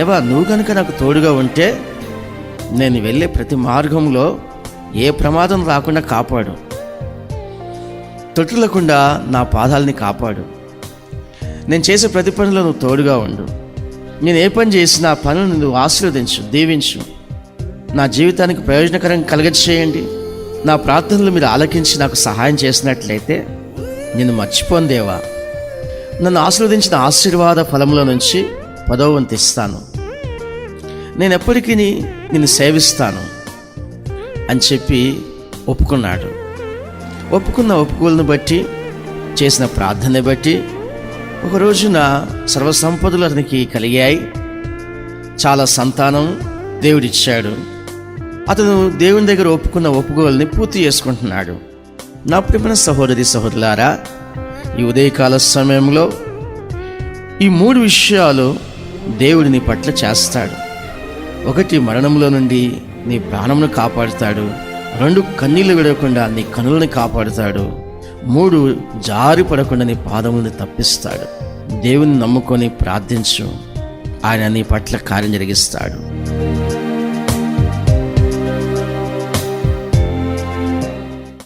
దేవా, నువ్వు కనుక నాకు తోడుగా ఉంటే నేను వెళ్ళే ప్రతి మార్గంలో ఏ ప్రమాదం రాకుండా కాపాడు, తొట్టులకుండా నా పాదాలని కాపాడు. నేను చేసే ప్రతి పనిలో నువ్వు తోడుగా ఉండు. నేను ఏ పని చేసినా ఆ పనులను నువ్వు ఆశీర్వదించు, దీవించు. నా జీవితానికి ప్రయోజనకరం కలగచేయండి. నా ప్రార్థనలు మీరు ఆలకించి నాకు సహాయం చేసినట్లయితే నేను మర్చిపోను దేవా. నన్ను ఆశీర్వదించిన ఆశీర్వాద ఫలంలో నుంచి 10వ వంతు ఇస్తాను. నేను ఎప్పటికీ నిన్ను సేవిస్తాను అని చెప్పి ఒప్పుకున్నాడు. ఒప్పుకున్న ఒప్పుకోలను బట్టి, చేసిన ప్రార్థనని బట్టి ఒక రోజున సర్వసంపదలు అతనికి కలిగాయి. చాలా సంతానం దేవుడిచ్చాడు. అతను దేవుని దగ్గర ఒప్పుకున్న ఒప్పుకోలని పూర్తి చేసుకుంటున్నాడు. నా ప్రియమైన సహోదరి సహోదరులారా, ఈ ఉదయకాల సమయంలో ఈ 3 విషయాలు దేవుడు నీ పట్ల చేస్తాడు. 1, మరణంలో నుండి నీ ప్రాణమును కాపాడుతాడు. 2, కన్నీళ్లు విడవకుండా నీ కనులను కాపాడుతాడు. 3, జారి పడకుండా నీ పాదములను తప్పిస్తాడు. దేవుని నమ్ముకొని ప్రార్థించు, ఆయన నీ పట్ల కార్యం జరిగిస్తాడు.